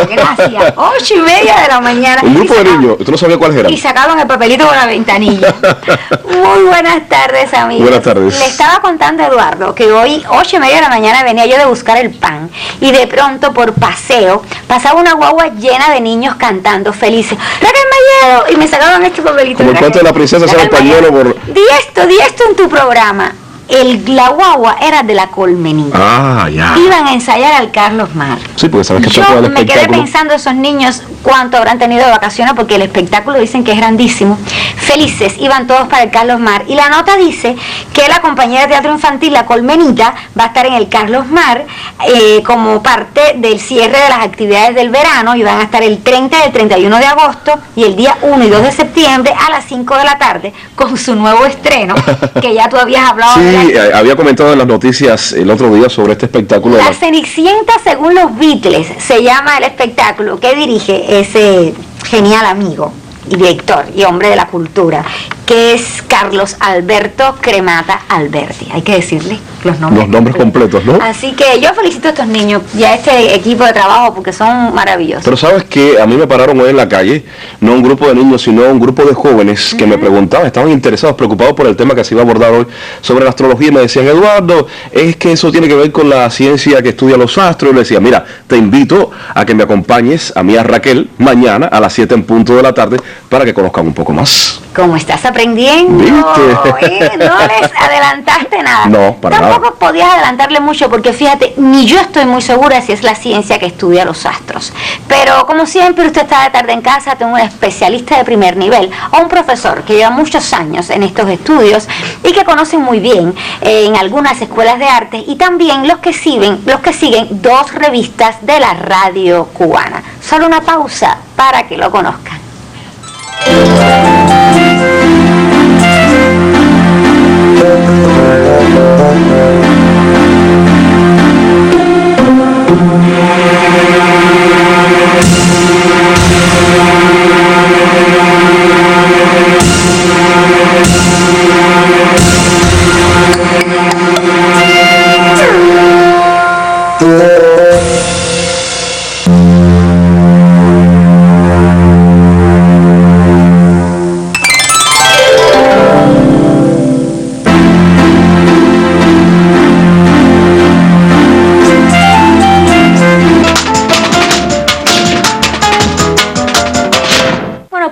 gracias. 8:30 de la mañana. Un grupo de niños, tú no sabías cuáles eran. Y sacaban el papelito por la ventanilla. Muy buenas tardes, amigos. Buenas tardes. Le estaba contando a Eduardo que hoy, 8:30 de la mañana, venía yo de buscar el pan. Y de pronto, por paseo, pasaba una guagua llena de niños cantando felices. ¡Raquel Mayero! Y me sacaban este papelito. Como el cuento de la princesa saca el pañuelo por... Di esto en tu programa. La guagua era de la Colmenita. Ah, ya. Iban a ensayar al Carlos Mar. Sí, porque sabes que yo todo el me quedé espectáculo. pensando esos niños cuánto habrán tenido de vacaciones, porque el espectáculo dicen que es grandísimo. Felices, iban todos para el Carlos Mar. Y la nota dice que la compañía de teatro infantil, la Colmenita, va a estar en el Carlos Mar como parte del cierre de las actividades del verano, y van a estar el 30 y el 31 de agosto y el día 1 y 2 de septiembre a las 5 de la tarde con su nuevo estreno, que ya tú habías hablado de. Sí, había comentado en las noticias el otro día sobre este espectáculo. La Cenicienta según los Beatles se llama el espectáculo que dirige ese genial amigo y director y hombre de la cultura, que es Carlos Alberto Cremata Alberti. Hay que decirle los nombres completos, ¿no? Así que yo felicito a estos niños y a este equipo de trabajo porque son maravillosos. Pero sabes que a mí me pararon hoy en la calle, no un grupo de niños, sino un grupo de jóvenes que me preguntaban, estaban interesados, preocupados por el tema que se iba a abordar hoy sobre la astrología, y me decían: Eduardo, es que eso tiene que ver con la ciencia que estudia los astros. Y le decía: mira, te invito a que me acompañes a mí, a Raquel, mañana a las 7 en punto de la tarde, para que conozcan un poco más. ¿Cómo estás aprendiendo? ¿Viste? No les adelantaste nada. No, para nada. Tampoco podías adelantarle mucho, porque fíjate, ni yo estoy muy segura si es la ciencia que estudia los astros. Pero como siempre, usted está de tarde en casa, tengo un especialista de primer nivel, o un profesor que lleva muchos años en estos estudios y que conocen muy bien en algunas escuelas de arte, y también los que siguen 2 revistas de la radio cubana. Solo una pausa para que lo conozcan.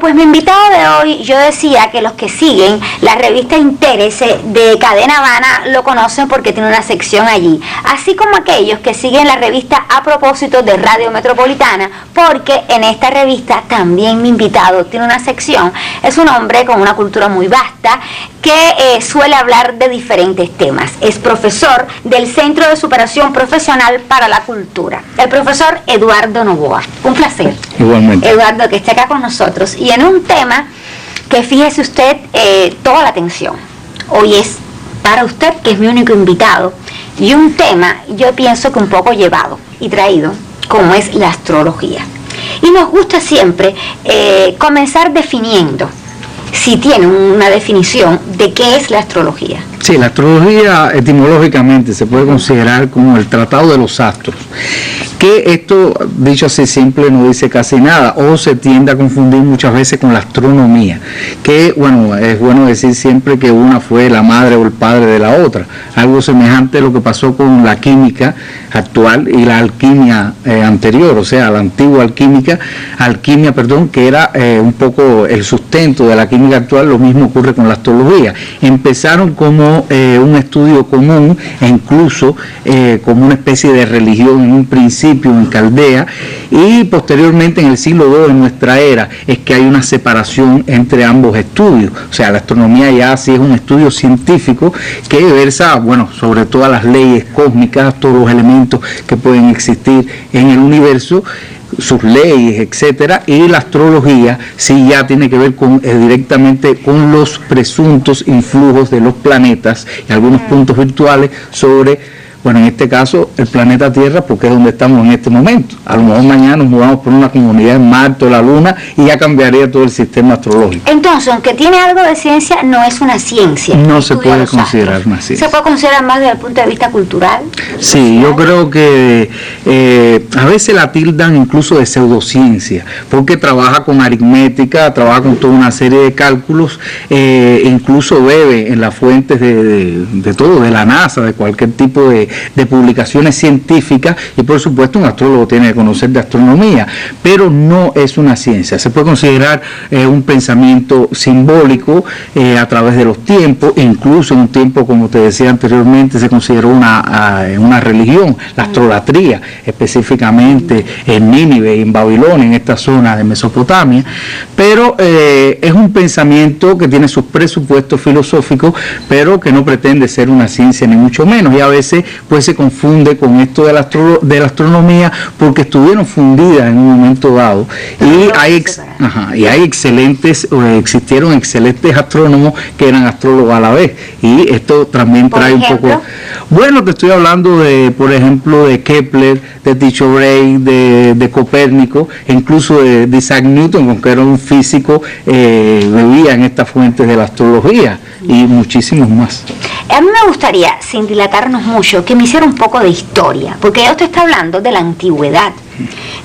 Pues mi invitado de hoy, yo decía que los que siguen la revista Interese de Cadena Habana lo conocen porque tiene una sección allí, así como aquellos que siguen la revista A Propósito de Radio Metropolitana, porque en esta revista también mi invitado tiene una sección. Es un hombre con una cultura muy vasta que suele hablar de diferentes temas. Es profesor del Centro de Superación Profesional para la Cultura, el profesor Eduardo Novoa. Un placer. Igualmente. Eduardo, que esté acá con nosotros. Y en un tema que, fíjese usted, toda la atención hoy es para usted, que es mi único invitado, y un tema, yo pienso que un poco llevado y traído, como es la astrología. Y nos gusta siempre comenzar definiendo, si tiene una definición de qué es la astrología. Sí, la astrología etimológicamente se puede considerar como el tratado de los astros, que esto, dicho así simple, no dice casi nada, o se tiende a confundir muchas veces con la astronomía, que bueno, es bueno decir siempre que una fue la madre o el padre de la otra, algo semejante a lo que pasó con la química actual y la alquimia anterior, o sea, la antigua alquimia, que era un poco el sustento de la química actual. Lo mismo ocurre con la astrología. Empezaron como un estudio común e incluso como una especie de religión en un principio en Caldea, y posteriormente en el siglo II de nuestra era es que hay una separación entre ambos estudios. O sea, la astronomía ya sí es un estudio científico que versa, bueno, sobre todas las leyes cósmicas, todos los elementos que pueden existir en el universo, sus leyes, etcétera, y la astrología sí ya tiene que ver con directamente con los presuntos influjos de los planetas y algunos puntos virtuales sobre Bueno, en este caso, el planeta Tierra, porque es donde estamos en este momento. A lo mejor mañana nos mudamos por una comunidad en Marte o la Luna y ya cambiaría todo el sistema astrológico. Entonces, aunque tiene algo de ciencia, no es una ciencia. No se puede considerar una ciencia. ¿Se puede considerar más desde el punto de vista cultural? Sí, yo creo que a veces la tildan incluso de pseudociencia, porque trabaja con aritmética, trabaja con toda una serie de cálculos, incluso bebe en las fuentes de todo, de la NASA, de cualquier tipo de publicaciones científicas, y por supuesto un astrólogo tiene que conocer de astronomía, pero no es una ciencia. Se puede considerar un pensamiento simbólico a través de los tiempos, e incluso en un tiempo, como te decía anteriormente, se consideró una religión, la astrolatría, específicamente en Nínive y en Babilonia, en esta zona de Mesopotamia, pero es un pensamiento que tiene sus presupuestos filosóficos, pero que no pretende ser una ciencia ni mucho menos, y a veces pues se confunde con esto de la astronomía porque estuvieron fundidas en un momento dado, y existieron excelentes astrónomos que eran astrólogos a la vez, y esto también trae un poco... Bueno, te estoy hablando de, por ejemplo, de Kepler, de Tycho Brahe, de Copérnico, e incluso de Isaac Newton, aunque era un físico, bebía en estas fuentes de la astrología, y muchísimos más. A mí me gustaría, sin dilatarnos mucho, que me hiciera un poco de historia, porque esto está hablando de la antigüedad,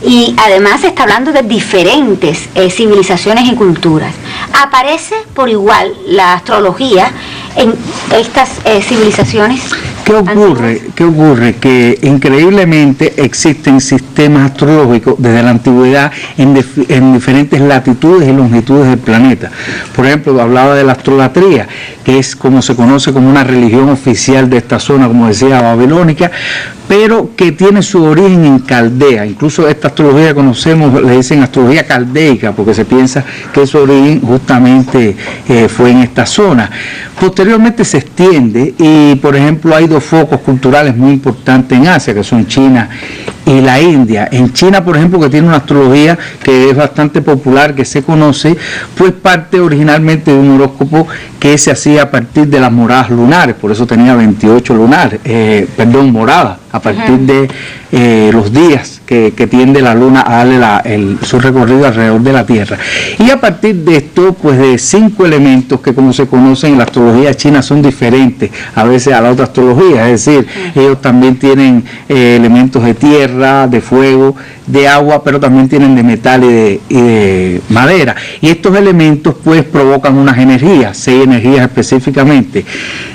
y además está hablando de diferentes civilizaciones y culturas. ¿Aparece por igual la astrología en estas civilizaciones? ¿Qué ocurre? Que increíblemente existen sistemas astrológicos desde la antigüedad en diferentes latitudes y longitudes del planeta. Por ejemplo, hablaba de la astrolatría, que es como se conoce como una religión oficial de esta zona, como decía, babilónica, pero que tiene su origen en Caldea. Incluso esta astrología que conocemos le dicen astrología caldeica, porque se piensa que su origen justamente fue en esta zona. Posteriormente se extiende y, por ejemplo, hay dos focos culturales muy importantes en Asia, que son China y la India. En China, por ejemplo, que tiene una astrología que es bastante popular, que se conoce, pues parte originalmente de un horóscopo que se hacía a partir de las moradas lunares, por eso tenía 28 moradas, a partir de los días que tiende la luna a darle su recorrido alrededor de la Tierra. Y a partir de esto, pues de 5 elementos que, como se conocen en la astrología china, son diferentes a veces a la otra astrología, es decir, ellos también tienen elementos de tierra, de fuego, de agua, pero también tienen de metal y de madera. Y estos elementos pues provocan unas energías, 6 energías específicamente.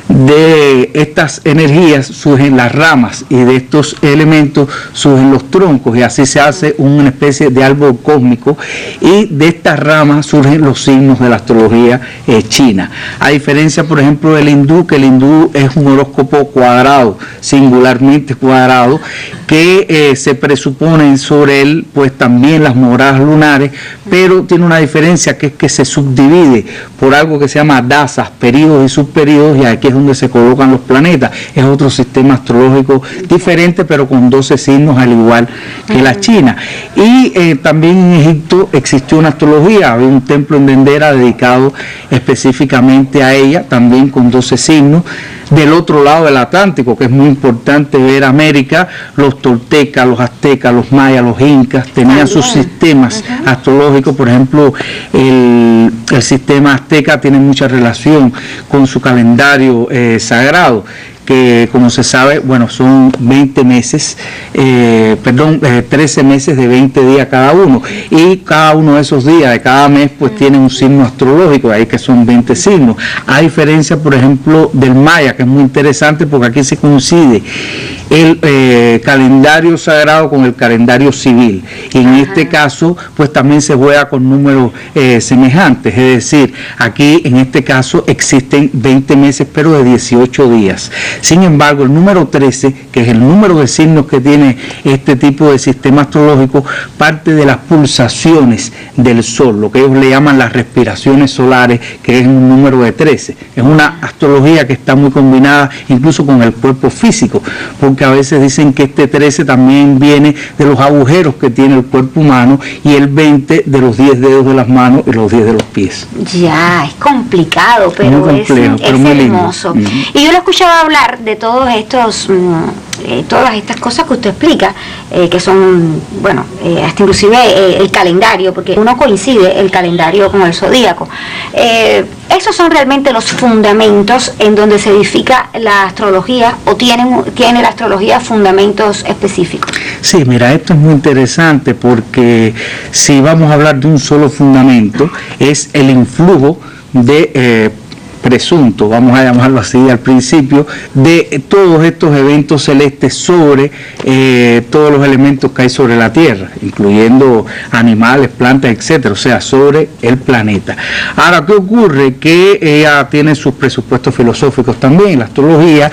De estas energías surgen las ramas y de estos elementos surgen los troncos, y así se hace una especie de árbol cósmico, y de estas ramas surgen los signos de la astrología china. A diferencia, por ejemplo, del hindú, que el hindú es un horóscopo cuadrado, singularmente cuadrado, que se presuponen sobre él pues también las moradas lunares, pero tiene una diferencia, que es que se subdivide por algo que se llama dasas, periodos y subperiodos, y aquí es donde se colocan los planetas. Es otro sistema astrológico diferente, pero con 12 signos al igual que la China. Y también en Egipto existió una astrología, había un templo en Dendera dedicado específicamente a ella, también con 12 signos. Del otro lado del Atlántico, que es muy importante ver América, los toltecas, los aztecas, los mayas, los incas, tenían sus sistemas astrológicos. Por ejemplo, el sistema azteca tiene mucha relación con su calendario sagrado, que, como se sabe, bueno, son 20 meses, 13 meses de 20 días cada uno, y cada uno de esos días de cada mes pues tiene un signo astrológico, de ahí que son 20 signos. A diferencia, por ejemplo, del maya, que es muy interesante porque aquí se coincide el calendario sagrado con el calendario civil, y en este caso pues también se juega con números semejantes, es decir, aquí en este caso existen 20 meses pero de 18 días. Sin embargo, el número 13, que es el número de signos que tiene este tipo de sistema astrológico, parte de las pulsaciones del Sol, lo que ellos le llaman las respiraciones solares, que es un número de 13. Es una astrología que está muy combinada incluso con el cuerpo físico, porque a veces dicen que este 13 también viene de los agujeros que tiene el cuerpo humano, y el 20 de los 10 dedos de las manos y los 10 de los pies. Ya, es complicado, pero muy complejo, es hermoso. Y yo lo escuchaba hablar de todos estos todas estas cosas que usted explica, que son, bueno, hasta inclusive el calendario, porque uno coincide el calendario con el zodíaco. Esos son realmente los fundamentos en donde se edifica la astrología, o tiene la astrología fundamentos específicos. Sí, mira, esto es muy interesante porque si vamos a hablar de un solo fundamento, es el influjo de presunto, vamos a llamarlo así al principio, de todos estos eventos celestes sobre todos los elementos que hay sobre la Tierra, incluyendo animales, plantas, etcétera, o sea, sobre el planeta. Ahora, ¿qué ocurre? Que ella tiene sus presupuestos filosóficos también, la astrología,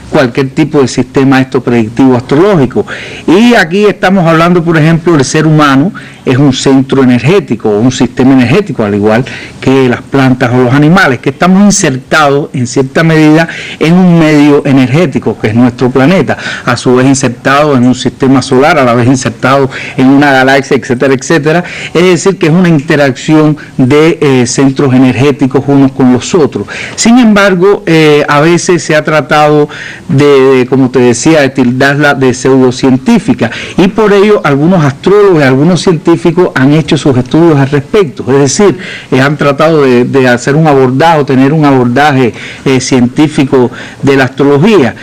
cualquier tipo de sistema predictivo astrológico. Y aquí estamos hablando, por ejemplo, el ser humano es un centro energético, un sistema energético, al igual que las plantas o los animales, que estamos insertados en cierta medida en un medio energético, que es nuestro planeta, a su vez insertado en un sistema solar, a la vez insertado en una galaxia, etcétera, etcétera. Es decir, que es una interacción de centros energéticos unos con los otros. Sin embargo, a veces se ha tratado de, como te decía, de tildarla de pseudocientífica, y por ello algunos astrólogos y algunos científicos han hecho sus estudios al respecto, es decir, han tratado de hacer un abordaje, tener un abordaje científico de la astrología.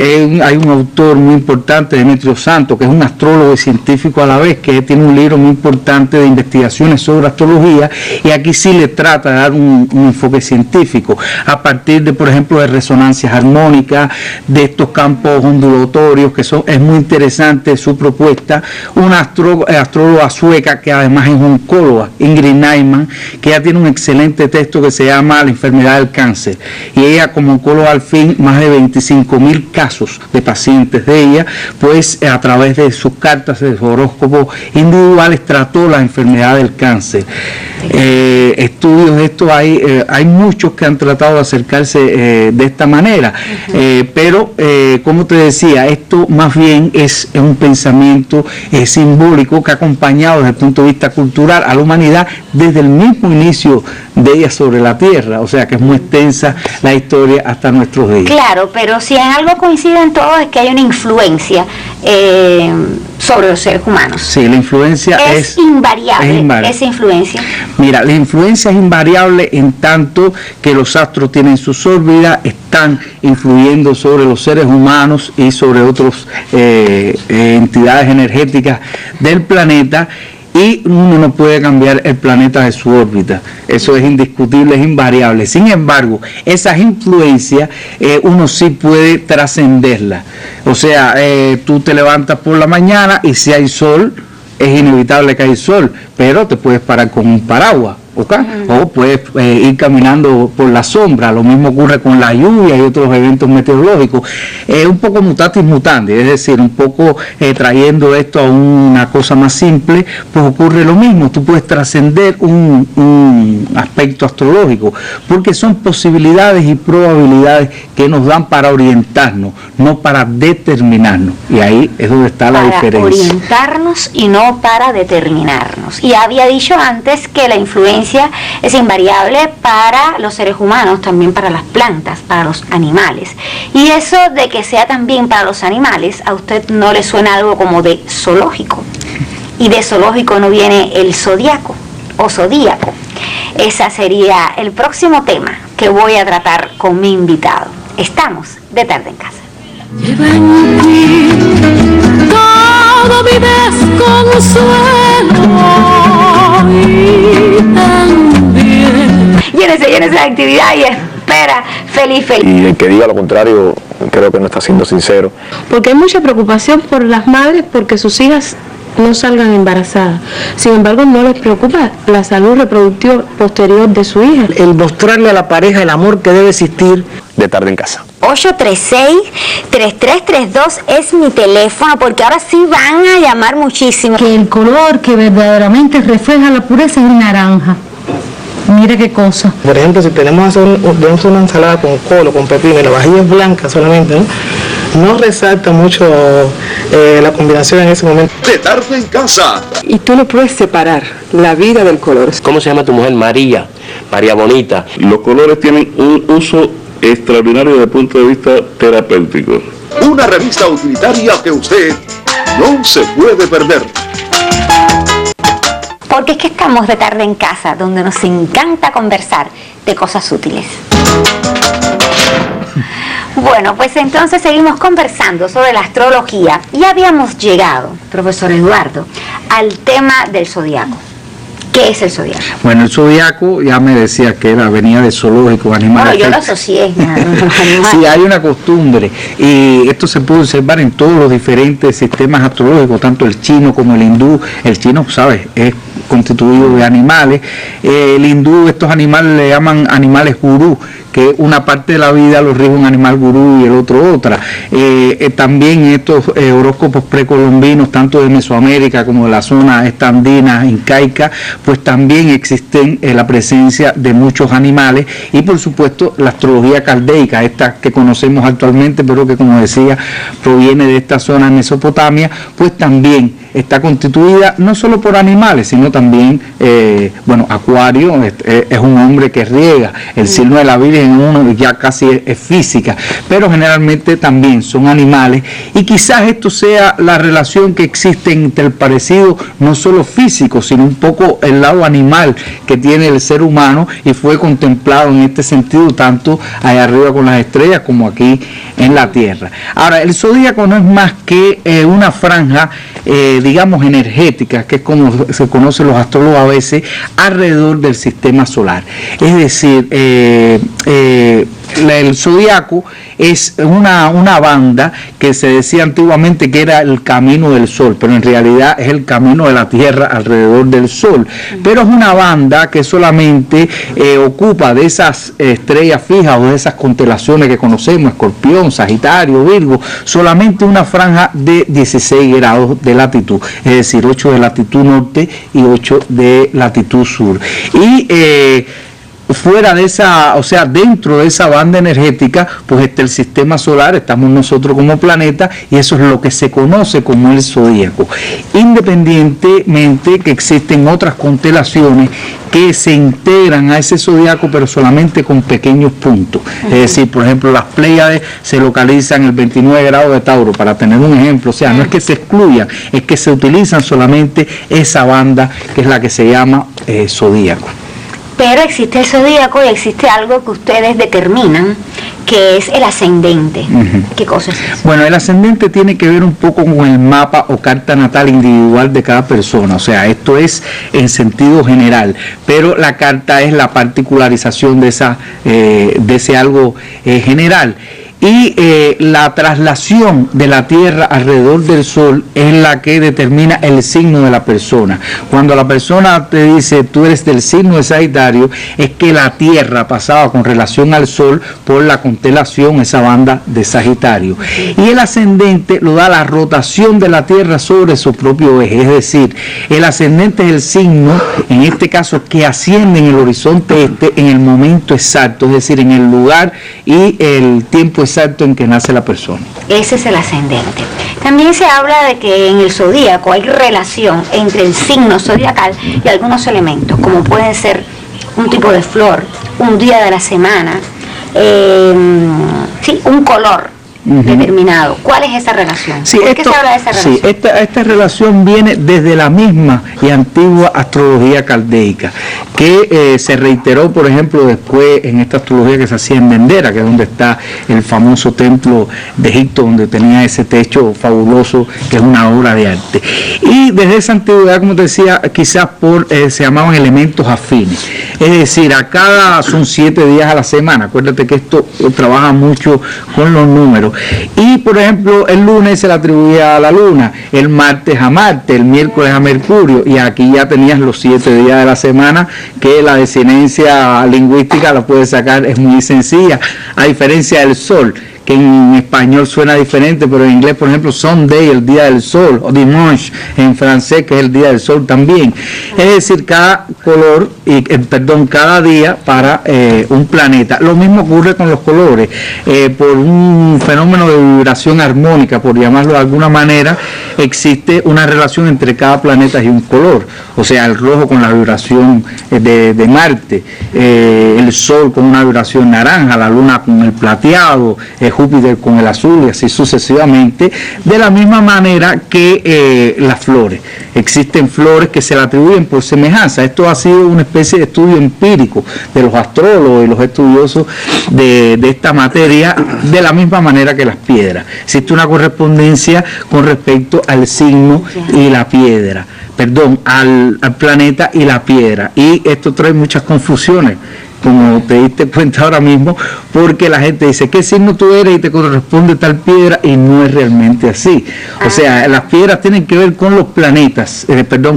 Hay un autor muy importante, Demetrio Santos, que es un astrólogo y científico a la vez, que tiene un libro muy importante de investigaciones sobre astrología, y aquí sí le trata de dar un enfoque científico, a partir de, por ejemplo, de resonancias armónicas, de estos campos ondulatorios, que es muy interesante su propuesta. Una astróloga sueca, que además es oncóloga, Ingrid Neiman, que ella tiene un excelente texto que se llama La enfermedad del cáncer, y ella como oncóloga al fin, más de 25.000 casos de pacientes de ella, pues a través de sus cartas, de sus horóscopos individuales, trató la enfermedad del cáncer. Estudios de esto hay muchos que han tratado de acercarse de esta manera, pero como te decía, esto más bien es un pensamiento simbólico que ha acompañado desde el punto de vista cultural a la humanidad desde el mismo inicio de ella sobre la Tierra, o sea que es muy extensa la historia hasta nuestros días. Claro, pero si en algo coinciden todos es que hay una influencia sobre los seres humanos. Sí, la influencia es invariable, esa influencia. Mira, la influencia es invariable en tanto que los astros tienen sus órbitas, están influyendo sobre los seres humanos y sobre otras entidades energéticas del planeta, y uno no puede cambiar el planeta de su órbita. Eso es indiscutible, es invariable. Sin embargo, esas influencias uno sí puede trascenderlas. O sea, tú te levantas por la mañana y si hay sol, es inevitable que hay sol, pero te puedes parar con un paraguas. ¿Okay? O puedes ir caminando por la sombra. Lo mismo ocurre con la lluvia y otros eventos meteorológicos. Un poco mutatis mutandis, es decir, un poco trayendo esto a una cosa más simple, pues ocurre lo mismo. Tú puedes trascender un aspecto astrológico, porque son posibilidades y probabilidades que nos dan para orientarnos, no para determinarnos. Y ahí es donde está la diferencia. Para orientarnos y no para determinarnos. Y había dicho antes que la influencia es invariable para los seres humanos, también para las plantas, para los animales. Y eso de que sea también para los animales, ¿a usted no le suena algo como de zoológico? Y de zoológico no viene el zodiaco o zodíaco. Ese sería el próximo tema que voy a tratar con mi invitado. Estamos de Tarde en Casa. Lleva en ti todo mi desconsuelo y también. Llénese de actividad y espera feliz. Y el que diga lo contrario creo que no está siendo sincero. Porque hay mucha preocupación por las madres porque sus hijas no salgan embarazadas. Sin embargo, no les preocupa la salud reproductiva posterior de su hija. El mostrarle a la pareja el amor que debe existir. De Tarde en Casa. 836-3332 es mi teléfono, porque ahora sí van a llamar muchísimo. Que el color que verdaderamente refleja la pureza es el naranja. Mira qué cosa. Por ejemplo, si tenemos una ensalada con colo, con pepino, y la vajilla es blanca solamente, no resalta mucho la combinación en ese momento. De Tarde en Casa. Y tú no puedes separar la vida del color. ¿Cómo se llama tu mujer? María Bonita. Los colores tienen un uso extraordinario desde el punto de vista terapéutico. una revista utilitaria que usted no se puede perder. Porque es que estamos de tarde en casa, donde nos encanta conversar de cosas útiles. Bueno, pues entonces seguimos conversando sobre la astrología y habíamos llegado, profesor Eduardo, al tema del zodiaco. ¿Qué es el zodiaco? Bueno, el zodiaco, ya me decía que era, venía de zoológico, animales. Bueno, yo lo asocié. Sí, hay una costumbre, y esto se puede observar en todos los diferentes sistemas astrológicos, tanto el chino como el hindú. El chino, ¿sabes?, es constituido de animales. El hindú, estos animales le llaman animales gurú, que una parte de la vida lo rige un animal gurú y el otro otra. También estos horóscopos precolombinos, tanto de Mesoamérica como de la zona esta andina, incaica, pues también existen la presencia de muchos animales, y por supuesto la astrología caldeica, esta que conocemos actualmente, pero que, como decía, proviene de esta zona de Mesopotamia, pues también está constituida no solo por animales, sino también, bueno, Acuario es un hombre que riega, el signo de la Virgen uno ya casi es física, pero generalmente también son animales, y quizás esto sea la relación que existe entre el parecido no solo físico, sino un poco el lado animal que tiene el ser humano, y fue contemplado en este sentido tanto allá arriba con las estrellas como aquí en la Tierra. Ahora, el zodíaco no es más que una franja, digamos, energética, que es como se conocen los astrólogos a veces, alrededor del sistema solar. Es decir, el zodiaco es una banda que se decía antiguamente que era el camino del sol, pero en realidad es el camino de la Tierra alrededor del sol. Pero es una banda que solamente ocupa de esas estrellas fijas o de esas constelaciones que conocemos, Escorpión, Sagitario, Virgo, solamente una franja de 16 grados de latitud, es decir, 8 de latitud norte y 8 de latitud sur. Y fuera de esa, o sea, dentro de esa banda energética, pues está el sistema solar, estamos nosotros como planeta, y eso es lo que se conoce como el zodíaco. Independientemente que existen otras constelaciones que se integran a ese zodíaco, pero solamente con pequeños puntos. Es decir, por ejemplo, las Pléyades se localizan en el 29 grados de Tauro, para tener un ejemplo. O sea, no es que se excluyan, es que se utilizan solamente esa banda que es la que se llama zodíaco. Pero existe el zodíaco y existe algo que ustedes determinan, que es el ascendente. ¿Qué cosa es eso? Bueno, el ascendente tiene que ver un poco con el mapa o carta natal individual de cada persona. O sea, esto es en sentido general, pero la carta es la particularización de ese algo general. Y la traslación de la Tierra alrededor del Sol es la que determina el signo de la persona. Cuando la persona te dice tú eres del signo de Sagitario, es que la Tierra pasaba con relación al Sol por la constelación, esa banda de Sagitario. Y el ascendente lo da la rotación de la Tierra sobre su propio eje, es decir, el ascendente es el signo, en este caso, que asciende en el horizonte este en el momento exacto, es decir, en el lugar y el tiempo exacto en que nace la persona. Ese es el ascendente. También se habla de que en el zodíaco hay relación entre el signo zodiacal y algunos elementos, como pueden ser un tipo de flor, un día de la semana, sí, un color determinado. ¿Cuál es esa relación? Sí, ¿Por qué se habla de esa relación? Sí, esta relación viene desde la misma y antigua astrología caldeica, que se reiteró, por ejemplo, después en esta astrología que se hacía en Dendera, que es donde está el famoso templo de Egipto, donde tenía ese techo fabuloso, que es una obra de arte. Y desde esa antigüedad, como te decía, quizás se llamaban elementos afines. Es decir, son 7 días a la semana. Acuérdate que esto trabaja mucho con los números. Y por ejemplo, el lunes se le atribuía a la luna, el martes a Marte, el miércoles a Mercurio, y aquí ya tenías los 7 días de la semana, que la desinencia lingüística la puedes sacar, es muy sencilla, a diferencia del sol, que en español suena diferente, pero en inglés, por ejemplo, Sunday, el día del sol, o Dimanche en francés, que es el día del sol también. Es decir, cada color, cada día para un planeta. Lo mismo ocurre con los colores. Por un fenómeno de vibración armónica, por llamarlo de alguna manera, existe una relación entre cada planeta y un color. O sea, el rojo con la vibración de Marte, el sol con una vibración naranja, la luna con el plateado, Júpiter con el azul y así sucesivamente, de la misma manera que las flores. Existen flores que se le atribuyen por semejanza. Esto ha sido una especie de estudio empírico de los astrólogos y los estudiosos de esta materia, de la misma manera que las piedras. Existe una correspondencia con respecto al signo y la piedra, perdón, al planeta y la piedra, y esto trae muchas confusiones, como te diste cuenta ahora mismo, porque la gente dice qué signo tú eres y te corresponde tal piedra, y no es realmente así. O sea, las piedras tienen que ver con los planetas,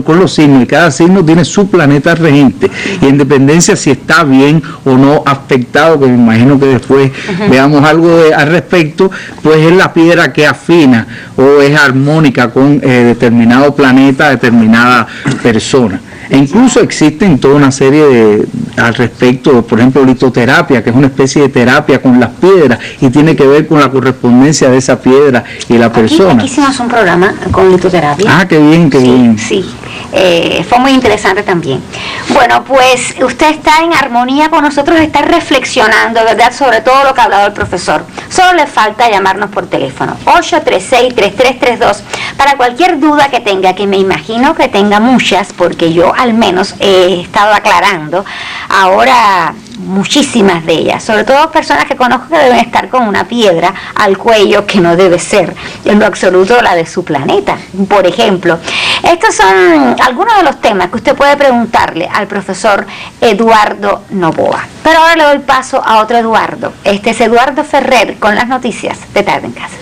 con los signos, y cada signo tiene su planeta regente, y en dependencia si está bien o no afectado, que me imagino que después veamos algo al respecto, pues es la piedra que afina o es armónica con determinado planeta, determinada persona. E incluso existen toda una serie al respecto, por ejemplo, litoterapia, que es una especie de terapia con las piedras y tiene que ver con la correspondencia de esa piedra y la persona. Aquí hicimos un programa con litoterapia. Ah, qué bien, qué bien. Sí, fue muy interesante también. Bueno, pues usted está en armonía con nosotros, está reflexionando, ¿verdad?, sobre todo lo que ha hablado el profesor. Solo le falta llamarnos por teléfono, 836-3332, para cualquier duda que tenga, que me imagino que tenga muchas, porque yo al menos he estado aclarando ahora muchísimas de ellas, sobre todo personas que conozco que deben estar con una piedra al cuello que no debe ser en lo absoluto la de su planeta, por ejemplo. Estos son algunos de los temas que usted puede preguntarle al profesor Eduardo Novoa. Pero ahora le doy paso a otro Eduardo. Este es Eduardo Ferrer con las noticias de Tarde en Casa.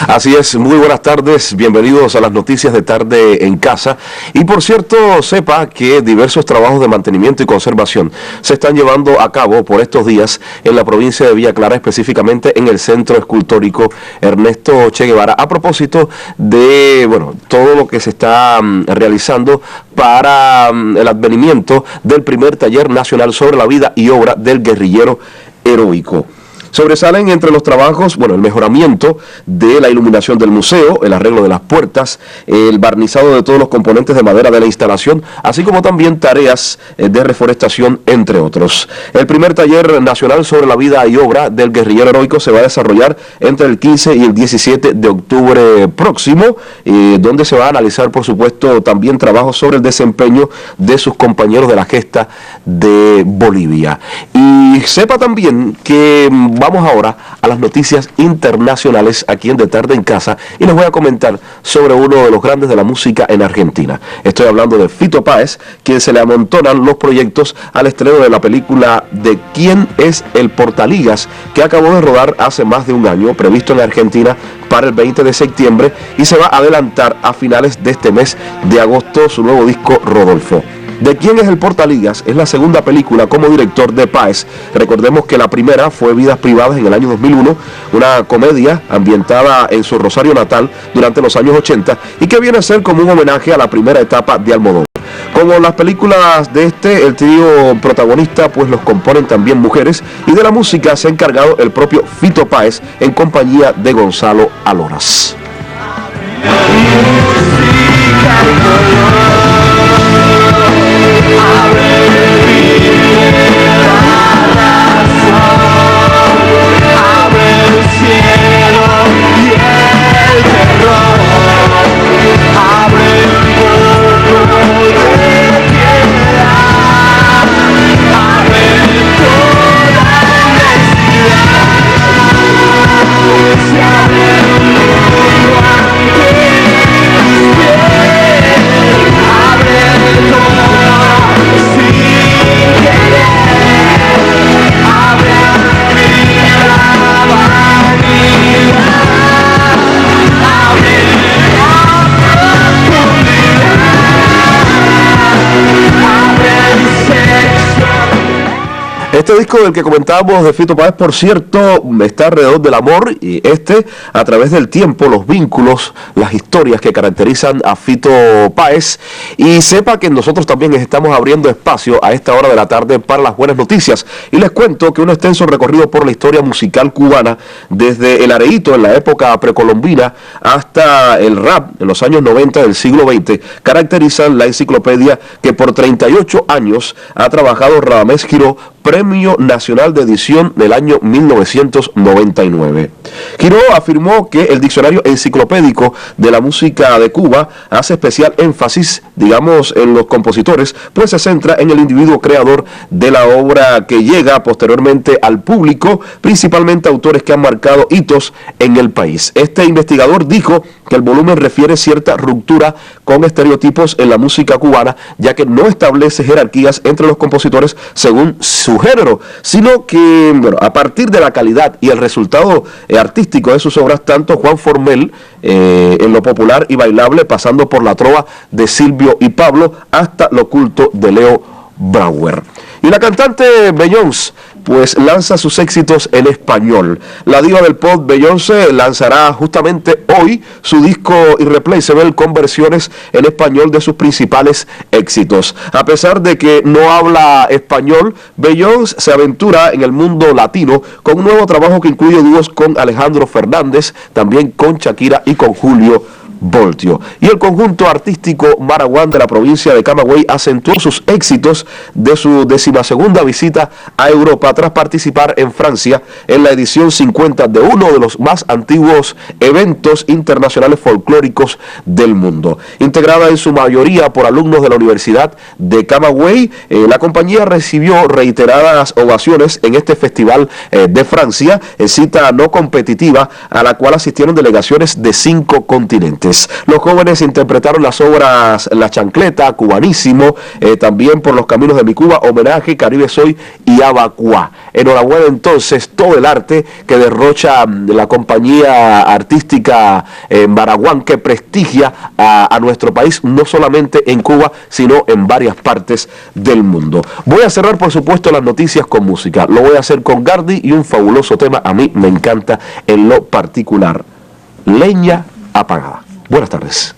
Así es, muy buenas tardes, bienvenidos a las noticias de Tarde en Casa. Y por cierto, sepa que diversos trabajos de mantenimiento y conservación se están llevando a cabo por estos días en la provincia de Villa Clara, específicamente en el Centro Escultórico Ernesto Che Guevara, a propósito de todo lo que se está realizando para el advenimiento del primer taller nacional sobre la vida y obra del guerrillero heroico. Sobresalen entre los trabajos, el mejoramiento de la iluminación del museo, el arreglo de las puertas, el barnizado de todos los componentes de madera de la instalación, así como también tareas de reforestación, entre otros. El primer taller nacional sobre la vida y obra del guerrillero heroico se va a desarrollar entre el 15 y el 17 de octubre próximo, donde se va a analizar, por supuesto, también trabajos sobre el desempeño de sus compañeros de la gesta de Bolivia. Y sepa también que vamos ahora a las noticias internacionales aquí en De Tarde en Casa, y les voy a comentar sobre uno de los grandes de la música en Argentina. Estoy hablando de Fito Páez, quien se le amontonan los proyectos al estreno de la película de ¿Quién es el Portaligas?, que acabó de rodar hace más de un año, previsto en Argentina para el 20 de septiembre, y se va a adelantar a finales de este mes de agosto su nuevo disco Rodolfo. ¿De quién es el Portaligas? Es la segunda película como director de Páez. Recordemos que la primera fue Vidas Privadas en el año 2001, una comedia ambientada en su Rosario natal durante los años 80 y que viene a ser como un homenaje a la primera etapa de Almodóvar. Como las películas de el trío protagonista pues los componen también mujeres, y de la música se ha encargado el propio Fito Páez en compañía de Gonzalo Aloras. Este disco del que comentábamos de Fito Páez, por cierto, está alrededor del amor y a través del tiempo, los vínculos, las historias que caracterizan a Fito Páez. Y sepa que nosotros también estamos abriendo espacio a esta hora de la tarde para las buenas noticias. Y les cuento que un extenso recorrido por la historia musical cubana, desde el areíto en la época precolombina hasta el rap en los años 90 del siglo XX, caracterizan la enciclopedia que por 38 años ha trabajado Radamés Quiró, Premio Nacional de Edición del año 1999. Quiró afirmó que el diccionario enciclopédico de la música de Cuba hace especial énfasis, digamos, en los compositores, pues se centra en el individuo creador de la obra que llega posteriormente al público, principalmente autores que han marcado hitos en el país. Este investigador dijo que el volumen refiere cierta ruptura con estereotipos en la música cubana, ya que no establece jerarquías entre los compositores según su género, sino que, bueno, a partir de la calidad y el resultado artístico de sus obras, tanto Juan Formel en lo popular y bailable, pasando por la trova de Silvio y Pablo, hasta lo culto de Leo Brouwer. Y la cantante Beyoncé pues lanza sus éxitos en español. La diva del pop Beyoncé lanzará justamente hoy su disco Irreplaceable con versiones en español de sus principales éxitos. A pesar de que no habla español, Beyoncé se aventura en el mundo latino con un nuevo trabajo que incluye dúos con Alejandro Fernández, también con Shakira y con Julio Voltio. Y el conjunto artístico Maraguán de la provincia de Camagüey acentuó sus éxitos de su 12ª visita a Europa tras participar en Francia en la edición 50 de uno de los más antiguos eventos internacionales folclóricos del mundo. Integrada en su mayoría por alumnos de la Universidad de Camagüey, la compañía recibió reiteradas ovaciones en este festival de Francia, cita no competitiva a la cual asistieron delegaciones de 5 continentes. Los jóvenes interpretaron las obras La Chancleta, Cubanísimo, también Por los Caminos de mi Cuba, Homenaje, Caribe Soy y Abacuá. Enhorabuena entonces todo el arte que derrocha la compañía artística Maraguán, que prestigia a nuestro país, no solamente en Cuba, sino en varias partes del mundo. Voy a cerrar, por supuesto, las noticias con música. Lo voy a hacer con Gardy y un fabuloso tema, a mí me encanta en lo particular, Leña Apagada. Buenas tardes.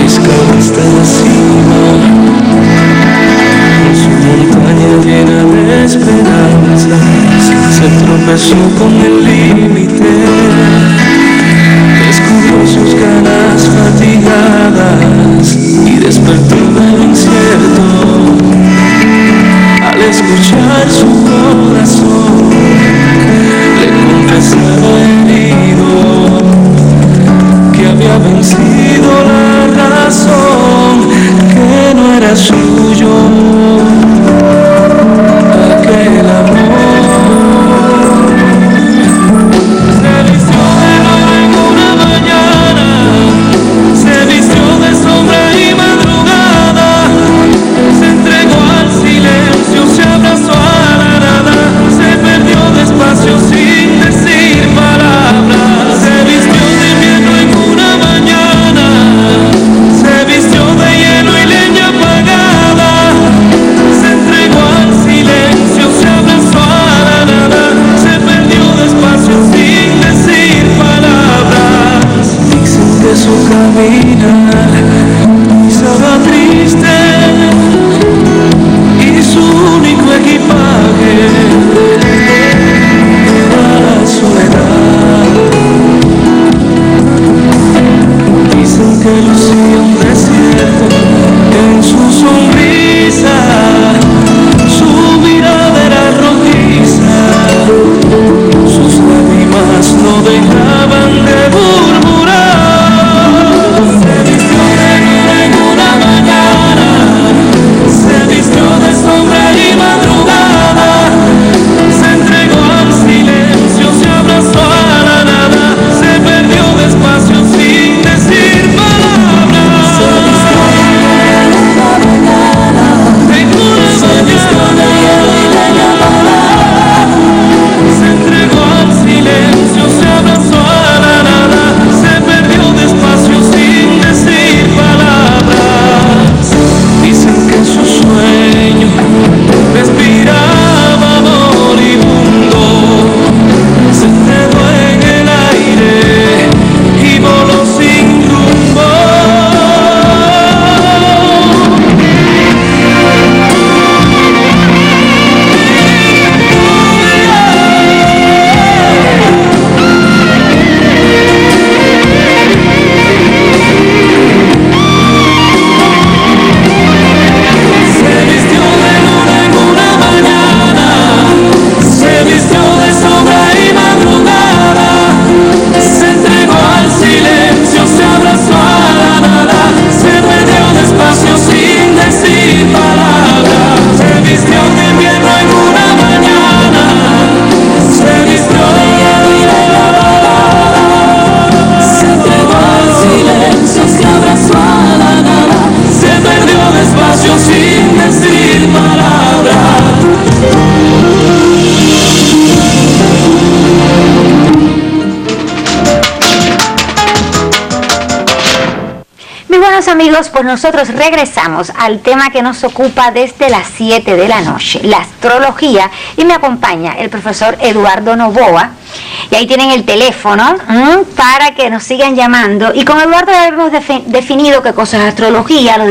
Escalaste la cima, en su montaña llena de esperanzas, se tropezó con el límite, descubrió sus ganas fatigadas y despertó del incierto al escuchar su corazón, le confesaba herido que había vencido la razón, que no era suyo aquel amor. Se vistió de oro en una mañana, se vistió de sombra y madrugada, se entregó al silencio, se abrazó a la nada, se perdió despacio sin decir palabras, se vistió de invierno en una mañana, se vistió de hielo y leña apagada, se entregó al silencio, se abrazó a la nada, se perdió despacio sin decir palabras. Dicen que su caminar pisaba triste y su único equipaje era la soledad. Dicen que lucía un desierto en su sonrisa, su mirada era rojiza, sus lágrimas no dejaban de murmurar. Estimados amigos, pues nosotros regresamos al tema que nos ocupa desde las 7 de la noche, la astrología, y me acompaña el profesor Eduardo Novoa, y ahí tienen el teléfono para que nos sigan llamando. Y con Eduardo ya hemos definido qué cosa es astrología, los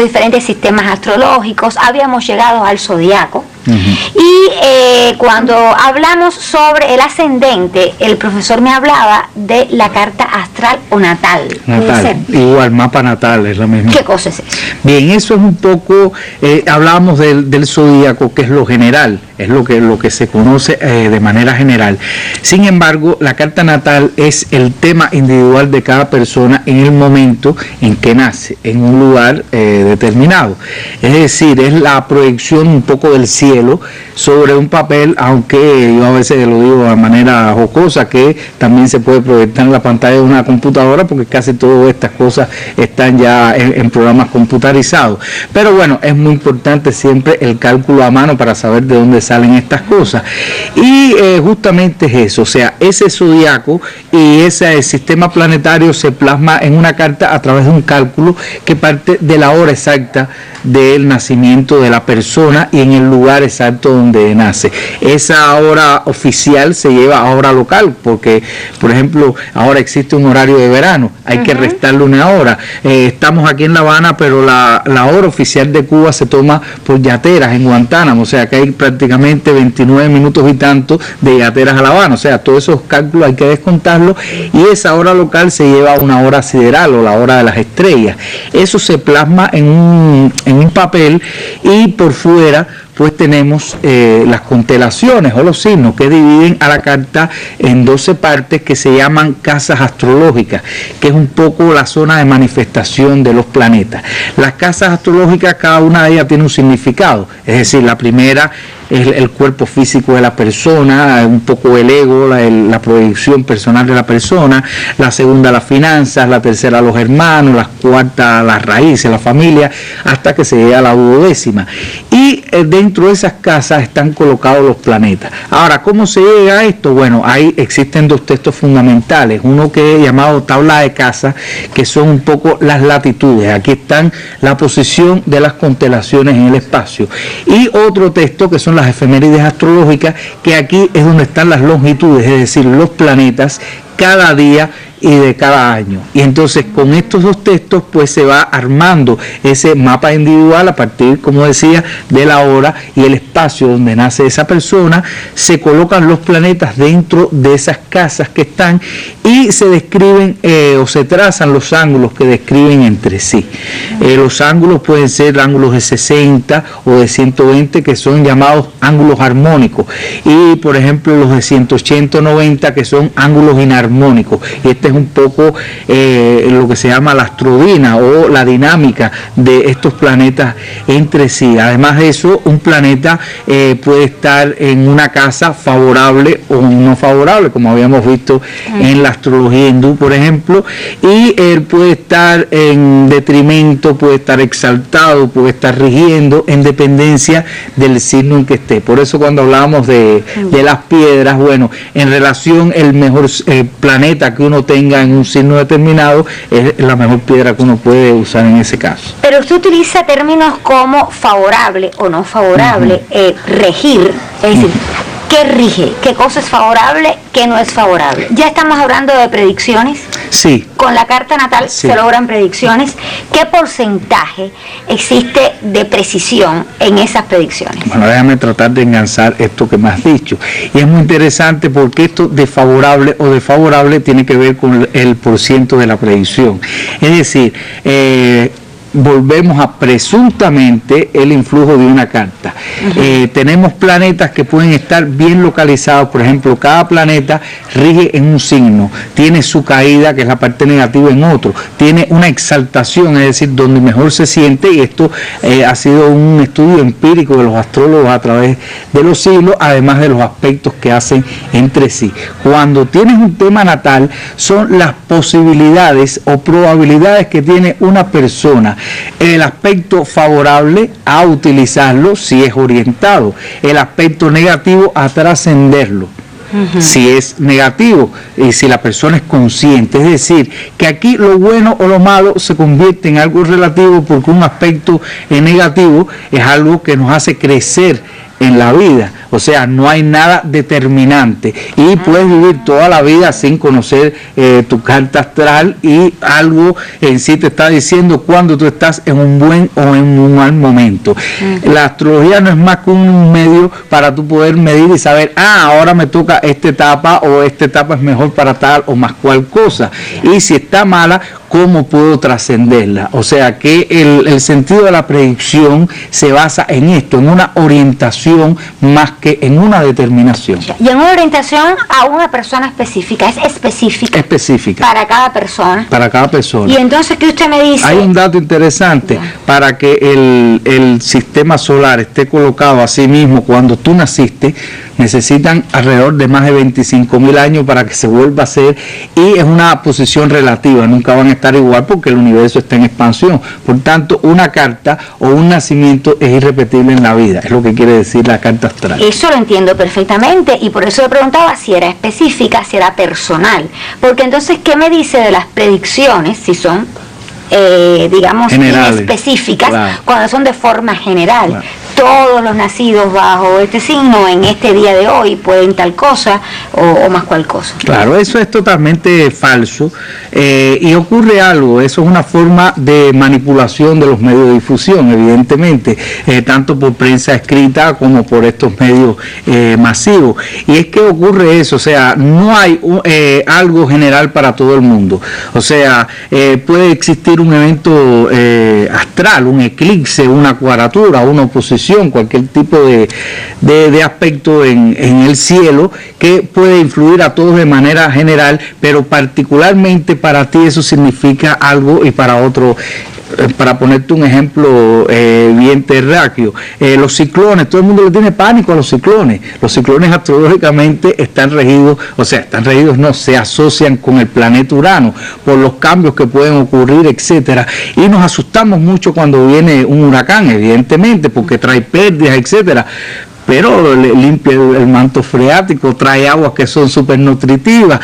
diferentes sistemas astrológicos, habíamos llegado al zodiaco. Y cuando hablamos sobre el ascendente, el profesor me hablaba de la carta astral o natal. Natal, igual, mapa natal es la misma. ¿Qué cosa es eso? Bien, eso es un poco, hablábamos del zodíaco, que es lo general, es lo que se conoce de manera general. Sin embargo, la carta natal es el tema individual de cada persona en el momento en que nace, en un lugar determinado. Es decir, es la proyección un poco del cielo sobre un papel, aunque yo a veces lo digo de manera jocosa, que también se puede proyectar en la pantalla de una computadora, porque casi todas estas cosas están ya en programas computarizados. Pero bueno, es muy importante siempre el cálculo a mano para saber de dónde salen estas cosas. Y justamente es eso, o sea, ese zodiaco y ese sistema planetario se plasma en una carta a través de un cálculo que parte de la hora exacta del nacimiento de la persona y en el lugar exacto donde nace. Esa hora oficial se lleva a hora local, porque por ejemplo ahora existe un horario de verano, hay que restarle una hora. Estamos aquí en La Habana, pero la hora oficial de Cuba se toma por yateras en Guantánamo, o sea que hay prácticamente 29 minutos y tanto de yateras a La Habana, o sea, todos esos cálculos hay que descontarlos, y esa hora local se lleva a una hora sideral o la hora de las estrellas. Eso se plasma en un papel, y por fuera pues tenemos las constelaciones o los signos que dividen a la carta en 12 partes que se llaman casas astrológicas, que es un poco la zona de manifestación de los planetas. Las casas astrológicas, cada una de ellas tiene un significado, es decir, la primera es el cuerpo físico de la persona, un poco el ego, la proyección personal de la persona, la segunda las finanzas, la tercera los hermanos, la cuarta las raíces, la familia, hasta que se llega a la 12ª. Y dentro de esas casas están colocados los planetas. Ahora, ¿cómo se llega a esto? Bueno, ahí existen dos textos fundamentales, uno que es llamado tabla de casa, que son un poco las latitudes, aquí están la posición de las constelaciones en el espacio, y otro texto que son las efemérides astrológicas, que aquí es donde están las longitudes, es decir, los planetas cada día y de cada año. Y entonces con estos dos textos pues se va armando ese mapa individual a partir, como decía, de la hora y el espacio donde nace esa persona. Se colocan los planetas dentro de esas casas que están, y se describen o se trazan los ángulos que describen entre sí. Los ángulos pueden ser ángulos de 60 o de 120, que son llamados ángulos armónicos, y por ejemplo los de 180 o 90, que son ángulos inarmónicos. Y este es un poco lo que se llama la astrodina o la dinámica de estos planetas entre sí. Además de eso, un planeta puede estar en una casa favorable o no favorable, como habíamos visto en la astrología hindú, por ejemplo, y él puede estar en detrimento, puede estar exaltado, puede estar rigiendo, en dependencia del signo en que esté. Por eso cuando hablábamos de las piedras, bueno, en relación el mejor planeta que uno tenga en un signo determinado es la mejor piedra que uno puede usar en ese caso. Pero usted utiliza términos como favorable o no favorable, regir, es decir, ¿qué rige? ¿Qué cosa es favorable? ¿Qué no es favorable? Ya estamos hablando de predicciones. Sí. Con la carta natal se logran predicciones. ¿Qué porcentaje existe de precisión en esas predicciones? Bueno, déjame tratar de enganzar esto que me has dicho. Y es muy interesante porque esto de favorable o desfavorable tiene que ver con el porciento de la predicción. Es decir, volvemos a presuntamente el influjo de una carta. Tenemos planetas que pueden estar bien localizados, por ejemplo, cada planeta rige en un signo, tiene su caída, que es la parte negativa, en otro, tiene una exaltación, es decir, donde mejor se siente, y esto ha sido un estudio empírico de los astrólogos a través de los siglos, además de los aspectos que hacen entre sí. Cuando tienes un tema natal, son las posibilidades o probabilidades que tiene una persona. El aspecto favorable a utilizarlo si es orientado, el aspecto negativo a trascenderlo. si es negativo y si la persona es consciente. Es decir, que aquí lo bueno o lo malo se convierte en algo relativo, porque un aspecto negativo es algo que nos hace crecer en la vida. O sea, no hay nada determinante y puedes vivir toda la vida sin conocer tu carta astral, y algo en sí te está diciendo cuando tú estás en un buen o en un mal momento. La astrología no es más que un medio para tú poder medir y saber, ahora me toca esta etapa, o esta etapa es mejor para tal o más cual cosa, y si está mala, ¿cómo puedo trascenderla? O sea que el sentido de la predicción se basa en esto, en una orientación más que en una determinación. Y en una orientación a una persona específica, es específica. Específica. Para cada persona. Para cada persona. Y entonces, ¿qué usted me dice? Hay un dato interesante, para que el sistema solar esté colocado a sí mismo cuando tú naciste, necesitan alrededor de más de 25.000 años para que se vuelva a hacer, y es una posición relativa, nunca van a estar igual porque el universo está en expansión. Por tanto, una carta o un nacimiento es irrepetible en la vida, es lo que quiere decir la carta astral. Eso lo entiendo perfectamente, y por eso le preguntaba si era específica, si era personal, porque entonces, ¿qué me dice de las predicciones si son digamos, específicas, cuando son de forma general? Todos los nacidos bajo este signo en este día de hoy pueden tal cosa o más cual cosa. Claro, eso es totalmente falso, y ocurre algo, eso es una forma de manipulación de los medios de difusión, evidentemente, tanto por prensa escrita como por estos medios masivos. Y es que ocurre eso, o sea, no hay algo general para todo el mundo. O sea, puede existir un evento astral, un eclipse, una cuadratura, una oposición, cualquier tipo de aspecto en el cielo que puede influir a todos de manera general, pero particularmente para ti eso significa algo y para otro. Para ponerte un ejemplo bien terráqueo, los ciclones, todo el mundo le tiene pánico a los ciclones. Los ciclones astrológicamente están regidos, no, se asocian con el planeta Urano por los cambios que pueden ocurrir, etcétera, y nos asustamos mucho cuando viene un huracán, evidentemente, porque trae pérdidas, etcétera. Pero limpia el manto freático, trae aguas que son súper nutritivas.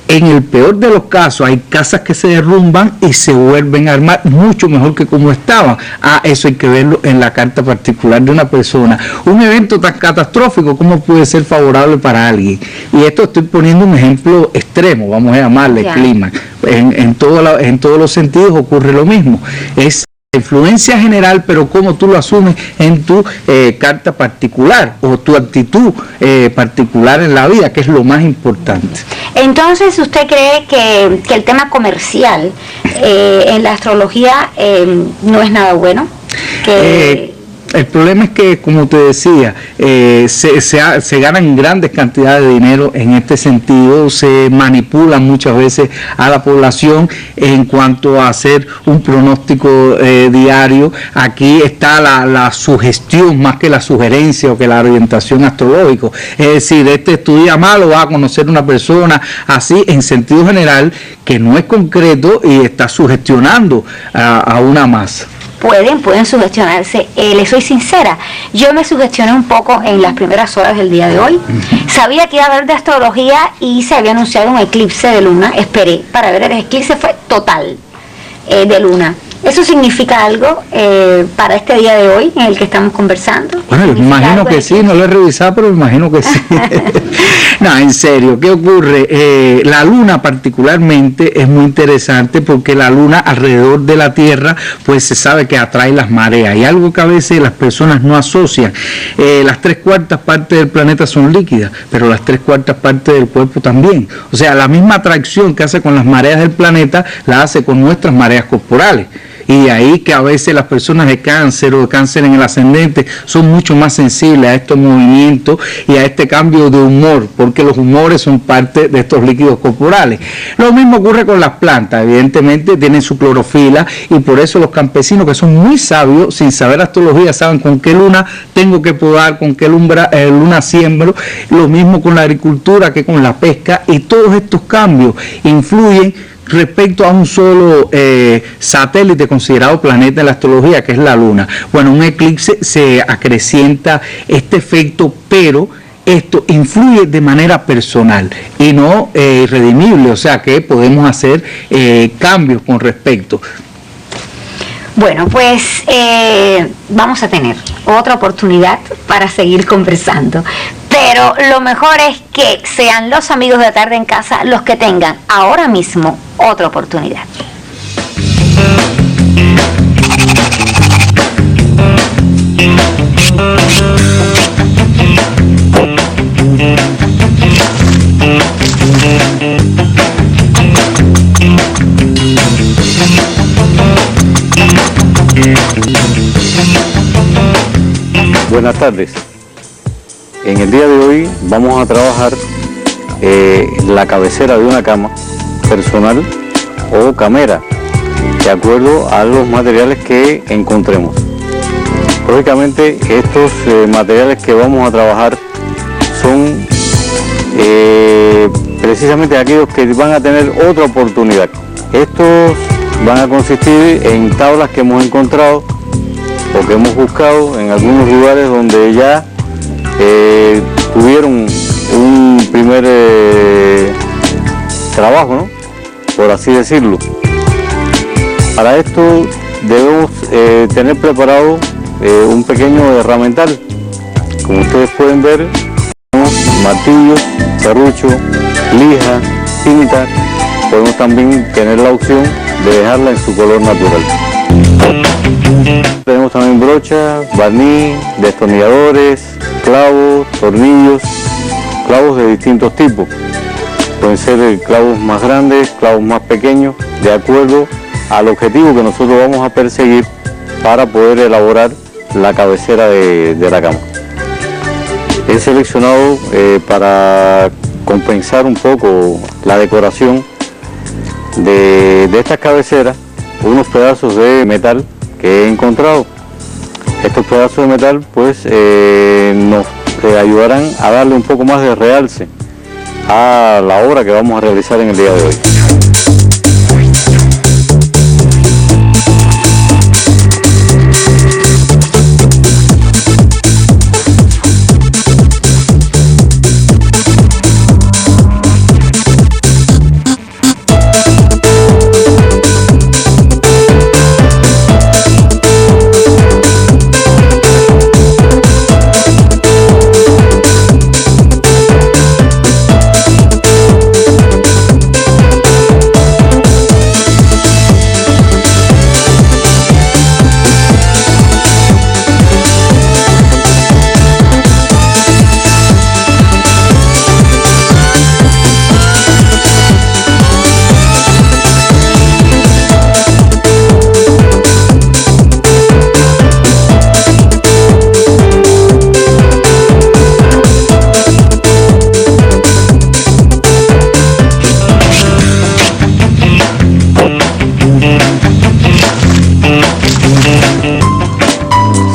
En el peor de los casos hay casas que se derrumban y se vuelven a armar mucho mejor que como estaban. Eso hay que verlo en la carta particular de una persona. Un evento tan catastrófico, ¿cómo puede ser favorable para alguien? Y esto estoy poniendo un ejemplo extremo, vamos a llamarle clima. En todos los sentidos ocurre lo mismo. Es influencia general, pero cómo tú lo asumes en tu carta particular o tu actitud particular en la vida, que es lo más importante. Entonces, ¿usted cree que el tema comercial en la astrología no es nada bueno? El problema es que, como te decía, se ganan grandes cantidades de dinero en este sentido, se manipula muchas veces a la población en cuanto a hacer un pronóstico diario. Aquí está la sugestión más que la sugerencia o que la orientación astrológica. Es decir, estudia malo, va a conocer una persona así en sentido general, que no es concreto y está sugestionando a una masa. Pueden sugestionarse. Le soy sincera, yo me sugestioné un poco en las primeras horas del día de hoy. Sabía que iba a haber de astrología y se había anunciado un eclipse de luna. Esperé para ver el eclipse, fue total de luna. ¿Eso significa algo para este día de hoy en el que estamos conversando? Bueno, me imagino que sí, no lo he revisado, pero me imagino que sí. No, en serio, ¿qué ocurre? La luna particularmente es muy interesante porque la luna alrededor de la Tierra, pues se sabe que atrae las mareas, y algo que a veces las personas no asocian. Las 3/4 partes del planeta son líquidas, pero las 3/4 partes del cuerpo también. O sea, la misma atracción que hace con las mareas del planeta, la hace con nuestras mareas corporales. Y de ahí que a veces las personas de cáncer o de cáncer en el ascendente son mucho más sensibles a estos movimientos y a este cambio de humor, porque los humores son parte de estos líquidos corporales. Lo mismo ocurre con las plantas, evidentemente tienen su clorofila, y por eso los campesinos, que son muy sabios, sin saber astrología, saben con qué luna tengo que podar, con qué luna siembro. Lo mismo con la agricultura que con la pesca, y todos estos cambios influyen respecto a un solo satélite considerado planeta en la astrología, que es la luna. Bueno, un eclipse se acrecienta este efecto, pero esto influye de manera personal y no irredimible, o sea que podemos hacer cambios con respecto. Bueno, pues vamos a tener otra oportunidad para seguir conversando, pero lo mejor es que sean los amigos de Tarde en Casa los que tengan ahora mismo otra oportunidad. Buenas tardes. En el día de hoy vamos a trabajar la cabecera de una cama personal o camera, de acuerdo a los materiales que encontremos. Lógicamente estos materiales que vamos a trabajar son precisamente aquellos que van a tener otra oportunidad. Estos van a consistir en tablas que hemos encontrado o que hemos buscado en algunos lugares donde ya tuvieron un primer trabajo, ¿no?, por así decirlo. Para esto debemos tener preparado un pequeño herramental. Como ustedes pueden ver, martillos, serrucho, lija, cinta. Podemos también tener la opción de dejarla en su color natural. Tenemos también brocha, barniz, destornilladores, clavos, tornillos, clavos de distintos tipos. Pueden ser clavos más grandes, clavos más pequeños, de acuerdo al objetivo que nosotros vamos a perseguir para poder elaborar la cabecera de la cama. He seleccionado para compensar un poco la decoración de estas cabeceras unos pedazos de metal que he encontrado. Estos pedazos de metal pues nos ayudarán a darle un poco más de realce a la obra que vamos a realizar en el día de hoy.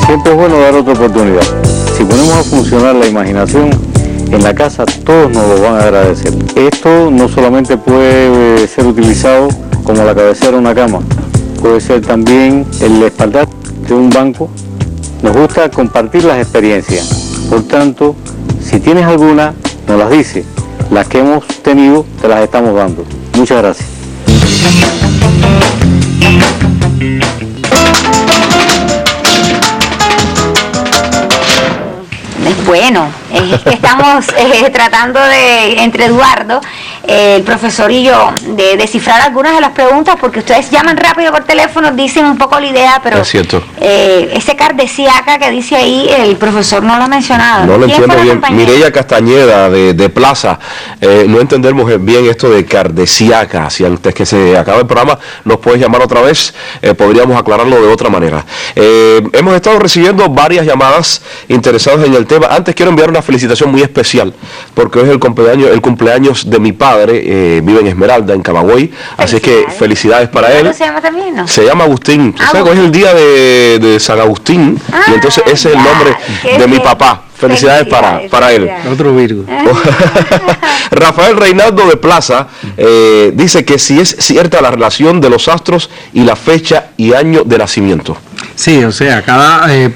Siempre es bueno dar otra oportunidad. Si ponemos a funcionar la imaginación en la casa, todos nos lo van a agradecer. Esto no solamente puede ser utilizado como la cabecera de una cama, puede ser también el espaldar de un banco. Nos gusta compartir las experiencias. Por tanto, si tienes alguna, nos las dice. Las que hemos tenido, te las estamos dando. Muchas gracias. Bueno, es que estamos tratando de, entre Eduardo, el profesor y yo, de descifrar algunas de las preguntas, porque ustedes llaman rápido por teléfono, dicen un poco la idea, pero es cierto. Ese cardesiaca que dice ahí, el profesor no lo ha mencionado. No lo entiendo bien. Mireya Castañeda de Plaza, no entendemos bien esto de cardesiaca. Si antes que se acabe el programa nos puedes llamar otra vez, podríamos aclararlo de otra manera. Hemos estado recibiendo varias llamadas interesadas en el tema. Antes quiero enviar una felicitación muy especial, porque hoy es el cumpleaños de mi padre, vive en Esmeralda, en Camagüey, así que felicidades para él. ¿Cómo se llama también, no? Se llama Agustín. ¿Sabes? Hoy es el día de San Agustín, y entonces ese es el nombre de mi papá. Felicidades para él. Otro Virgo. Rafael Reinaldo de Plaza dice que si es cierta la relación de los astros y la fecha y año de nacimiento. Sí, o sea,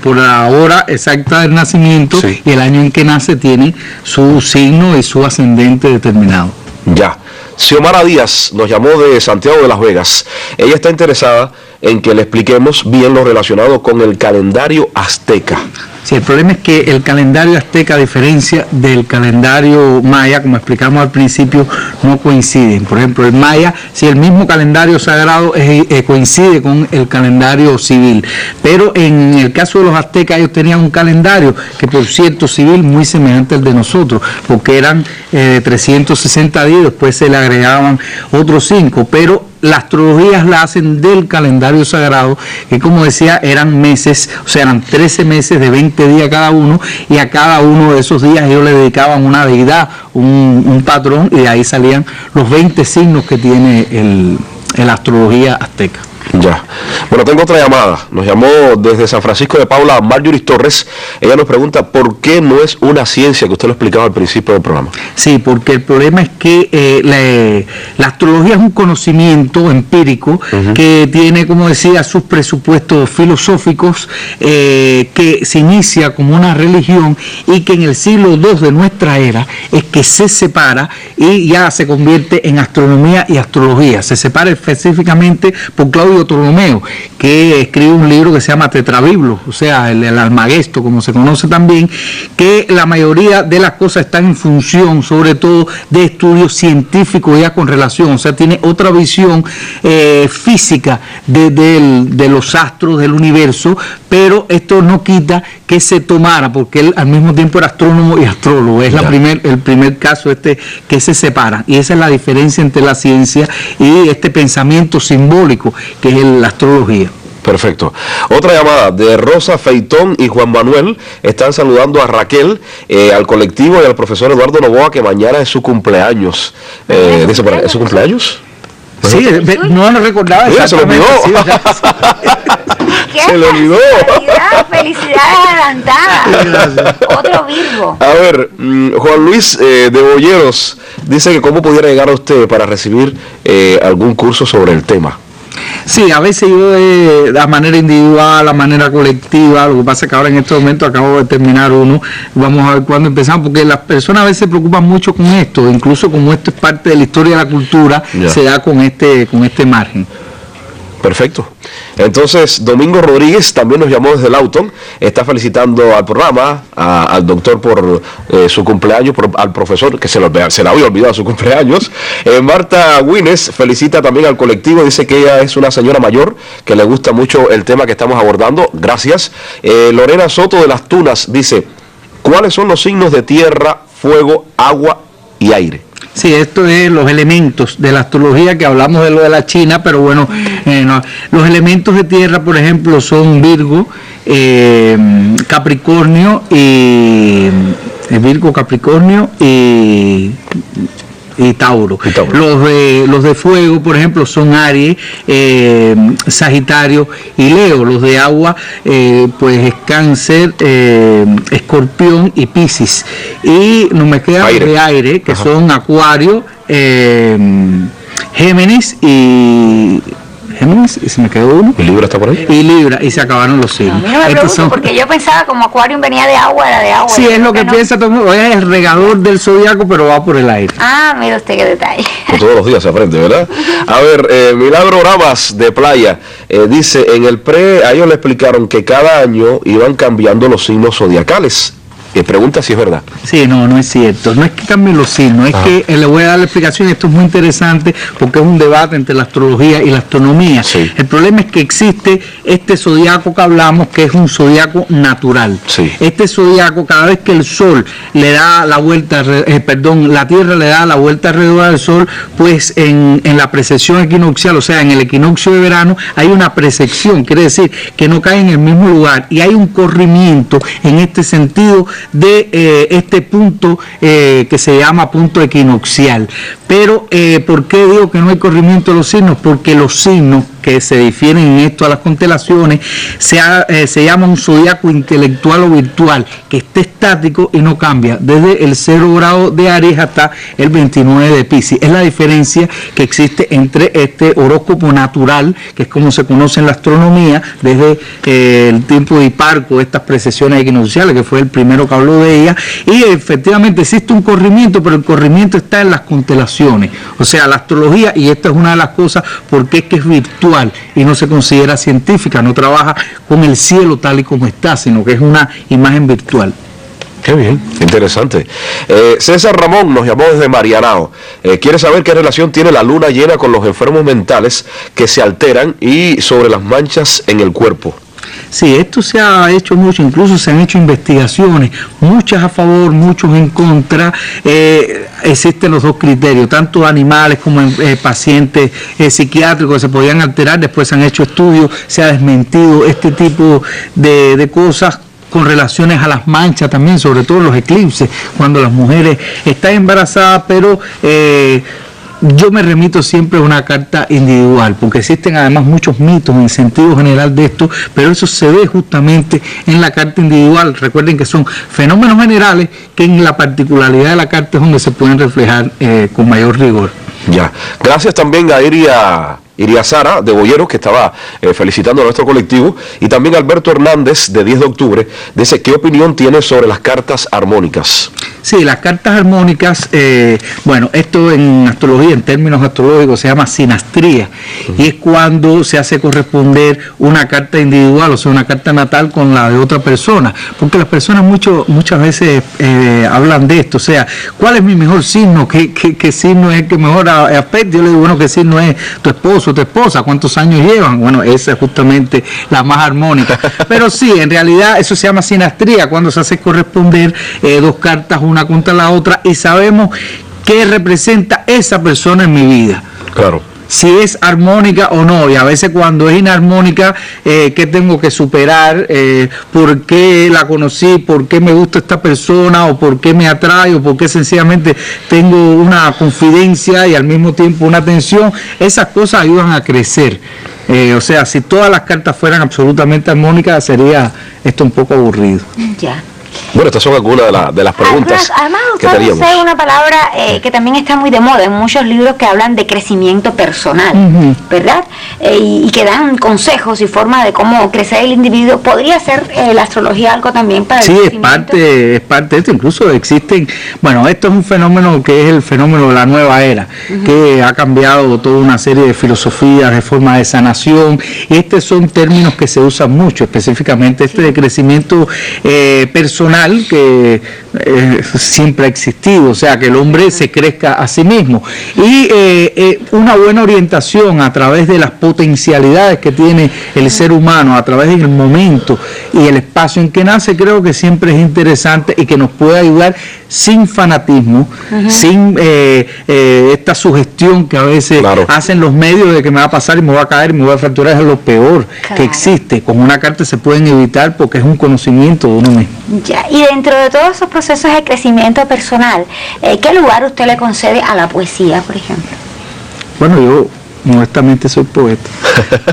por la hora exacta del nacimiento y el año en que nace tiene su signo y su ascendente determinado. Ya. Xiomara Díaz nos llamó de Santiago de Las Vegas. Ella está interesada en que le expliquemos bien lo relacionado con el calendario azteca. Sí, el problema es que el calendario azteca, a diferencia del calendario maya, como explicamos al principio, no coinciden. Por ejemplo, el maya, si el mismo calendario sagrado coincide con el calendario civil, pero en el caso de los aztecas ellos tenían un calendario que, por cierto, civil muy semejante al de nosotros, porque eran 360 días, después se le agregaban otros 5, pero las astrologías la hacen del calendario sagrado, que como decía eran meses, o sea, eran 13 meses de 20 días cada uno, y a cada uno de esos días ellos le dedicaban una deidad, un patrón, y de ahí salían los 20 signos que tiene la astrología azteca. Ya. Bueno, tengo otra llamada. Nos llamó desde San Francisco de Paula Marjorie Torres. Ella nos pregunta por qué no es una ciencia, que usted lo explicaba al principio del programa. Sí, porque el problema es que la astrología es un conocimiento empírico que tiene, como decía, sus presupuestos filosóficos, que se inicia como una religión y que en el siglo II de nuestra era es que se separa y ya se convierte en astronomía y astrología. Se separa específicamente por Claudio Ptolomeo, que escribe un libro que se llama Tetrabiblos, o sea, el Almagesto, como se conoce también, que la mayoría de las cosas están en función, sobre todo, de estudios científicos ya con relación, o sea, tiene otra visión física de los astros, del universo, pero esto no quita que se tomara, porque él al mismo tiempo era astrónomo y astrólogo, es el primer caso que se separa, y esa es la diferencia entre la ciencia y este pensamiento simbólico que es la astrología. Perfecto. Otra llamada de Rosa Feitón y Juan Manuel. Están saludando a Raquel, al colectivo y al profesor Eduardo Novoa, que mañana es su cumpleaños. Dice, ¿es su cumpleaños? Sí, no lo recordaba. Mira, se lo olvidó. Se le olvidó. Felicidades adelantadas. Otro Virgo. A ver, Juan Luis de Bolleros dice que cómo pudiera llegar a usted para recibir algún curso sobre el tema. Sí, a veces yo de manera individual, a manera colectiva, lo que pasa es que ahora en este momento acabo de terminar uno, vamos a ver cuándo empezamos, porque las personas a veces se preocupan mucho con esto, incluso como esto es parte de la historia de la cultura, se da con este margen. Perfecto. Entonces, Domingo Rodríguez también nos llamó desde Lawton, está felicitando al programa, al doctor por su cumpleaños, al profesor, que se le había olvidado su cumpleaños. Marta Guinness felicita también al colectivo, dice que ella es una señora mayor, que le gusta mucho el tema que estamos abordando, gracias. Lorena Soto de Las Tunas dice, ¿cuáles son los signos de tierra, fuego, agua y aire? Sí, esto es los elementos de la astrología, que hablamos de lo de la China, pero bueno, los elementos de tierra, por ejemplo, son Virgo, Capricornio y Tauro. Los de fuego, por ejemplo, son Aries, Sagitario y Leo. Los de agua, pues es Cáncer, Escorpión y Piscis. Y nos me quedan los de aire, que son Acuario, Géminis y se me quedó uno. ¿Y Libra está por ahí? Y Libra, y se acabaron los signos. A mí no me pregunto, porque yo pensaba como Acuario venía de agua, era de agua. Sí, es lo que piensa todo el mundo, es el regador del zodiaco, pero va por el aire. Ah, mira usted qué detalle. Todos los días se aprende, ¿verdad? A ver, Milagro Ramas de Playa dice, en el a ellos le explicaron que cada año iban cambiando los signos zodiacales. Pregunta si es verdad. Sí, no es cierto. No es que cambien los signos, es que le voy a dar la explicación. Esto es muy interesante porque es un debate entre la astrología y la astronomía. Sí. El problema es que existe este zodiaco que hablamos, que es un zodiaco natural. Sí. Este zodiaco, cada vez que el Sol le da la vuelta, la Tierra le da la vuelta alrededor del Sol, pues en la precesión equinoccial, o sea, en el equinoccio de verano, hay una precesión, quiere decir que no cae en el mismo lugar y hay un corrimiento en este sentido de este punto que se llama punto equinoccial. Pero, ¿por qué digo que no hay corrimiento de los signos? Porque los signos que se difieren en esto a las constelaciones se llama un zodiaco intelectual o virtual, que está estático y no cambia, desde el 0 grado de Aries hasta el 29 de Piscis. Es la diferencia que existe entre este horóscopo natural, que es como se conoce en la astronomía, desde el tiempo de Hiparco, estas precesiones equinocciales, que fue el primero que habló de ella, y efectivamente existe un corrimiento, pero el corrimiento está en las constelaciones, o sea, la astrología, y esta es una de las cosas, porque es que es virtual y no se considera científica, no trabaja con el cielo tal y como está, sino que es una imagen virtual. Qué bien, interesante. César Ramón nos llamó desde Marianao. Quiere saber qué relación tiene la luna llena con los enfermos mentales que se alteran y sobre las manchas en el cuerpo. Sí, esto se ha hecho mucho, incluso se han hecho investigaciones, muchas a favor, muchos en contra. Existen los dos criterios, tanto animales como en pacientes psiquiátricos que se podían alterar. Después se han hecho estudios, se ha desmentido este tipo de cosas con relaciones a las manchas también, sobre todo los eclipses, cuando las mujeres están embarazadas, pero yo me remito siempre a una carta individual, porque existen además muchos mitos en el sentido general de esto, pero eso se ve justamente en la carta individual. Recuerden que son fenómenos generales que en la particularidad de la carta es donde se pueden reflejar con mayor rigor. Ya, gracias también a Iria Sara de Boyeros, que estaba felicitando a nuestro colectivo, y también Alberto Hernández de 10 de octubre, dice: ¿qué opinión tiene sobre las cartas armónicas? Sí, las cartas armónicas, bueno, esto en astrología, en términos astrológicos, se llama sinastría, y es cuando se hace corresponder una carta individual, o sea, una carta natal con la de otra persona, porque las personas muchas veces hablan de esto, o sea, ¿cuál es mi mejor signo? ¿Qué signo es el que mejor aspecto? Yo le digo, bueno, ¿qué signo es tu esposo, tu esposa? ¿Cuántos años llevan? Bueno, esa es justamente la más armónica. Pero sí, en realidad eso se llama sinastría, cuando se hace corresponder dos cartas una contra la otra y sabemos qué representa esa persona en mi vida. Claro. Si es armónica o no, y a veces cuando es inarmónica, ¿qué tengo que superar? ¿Por qué la conocí? ¿Por qué me gusta esta persona? ¿O por qué me atrae? ¿O por qué sencillamente tengo una confidencia y al mismo tiempo una tensión? Esas cosas ayudan a crecer. O sea, si todas las cartas fueran absolutamente armónicas, sería esto un poco aburrido. Ya. Bueno, estas son algunas de las preguntas además que teníamos. usted una palabra que también está muy de moda en muchos libros que hablan de crecimiento personal, ¿verdad? Y que dan consejos y formas de cómo crecer el individuo. ¿Podría ser la astrología algo también para el crecimiento? Sí, es parte de esto. Incluso existen, bueno, esto es un fenómeno que es el fenómeno de la nueva era, que ha cambiado toda una serie de filosofías, de formas de sanación. Y estos son términos que se usan mucho, específicamente este de crecimiento personal, que siempre ha existido, o sea, que el hombre se crezca a sí mismo, y una buena orientación a través de las potencialidades que tiene el ser humano, a través del momento y el espacio en que nace, creo que siempre es interesante y que nos puede ayudar sin fanatismo, sin esta sugestión que a veces hacen los medios de que me va a pasar y me va a caer y me va a fracturar. Es lo peor que existe. Con una carta se pueden evitar porque es un conocimiento de uno mismo. Ya. Y dentro de todos esos procesos de crecimiento personal, ¿qué lugar usted le concede a la poesía, por ejemplo? Bueno, yo modestamente soy poeta.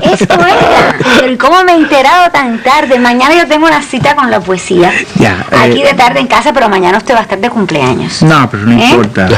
Es poeta. Pero ¿cómo me he enterado tan tarde? Mañana yo tengo una cita con la poesía. Ya, aquí de tarde en casa, pero mañana usted va a estar de cumpleaños. No, pero no importa.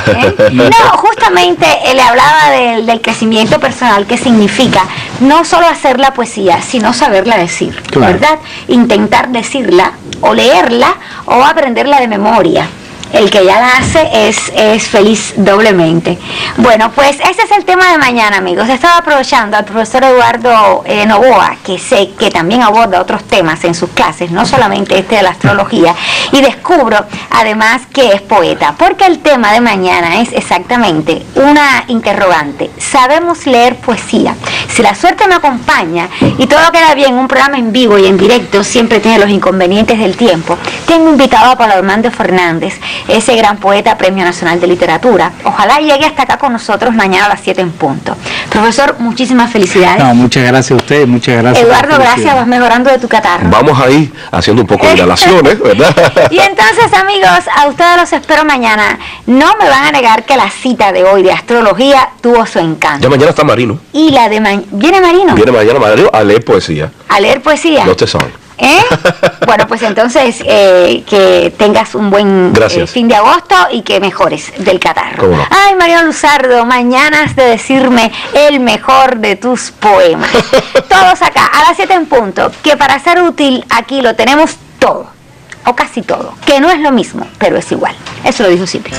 No, justamente le hablaba del crecimiento personal, que significa no solo hacer la poesía, sino saberla decir, ¿verdad? Intentar decirla, o leerla, o aprenderla de memoria. El que ya la hace es feliz doblemente. Bueno, pues ese es el tema de mañana, amigos. Estaba aprovechando al profesor Eduardo Novoa, que sé que también aborda otros temas en sus clases, no solamente este de la astrología, y descubro además que es poeta, porque el tema de mañana es exactamente una interrogante. ¿Sabemos leer poesía? Si la suerte me acompaña y todo queda bien, un programa en vivo y en directo siempre tiene los inconvenientes del tiempo. Tengo invitado a Pablo Armando Fernández, ese gran poeta, Premio Nacional de Literatura. Ojalá llegue hasta acá con nosotros mañana a las 7 en punto. Profesor, muchísimas felicidades. No, muchas gracias a usted, muchas gracias. Eduardo, gracias, vas mejorando de tu catarro. Vamos ahí haciendo un poco de inhalaciones, ¿verdad? Y entonces, amigos, a ustedes los espero mañana. No me van a negar que la cita de hoy de astrología tuvo su encanto. Ya mañana está Marino. Y la de ¿viene Marino? Viene mañana Marino a leer poesía. A leer poesía. No te sabe. Bueno, pues entonces que tengas un buen fin de agosto y que mejores del catarro. No? Ay, Mariano Luzardo, mañana has de decirme el mejor de tus poemas. Todos acá, a las 7 en punto, que para ser útil aquí lo tenemos todo, o casi todo, que no es lo mismo, pero es igual. Eso lo dijo Cipri.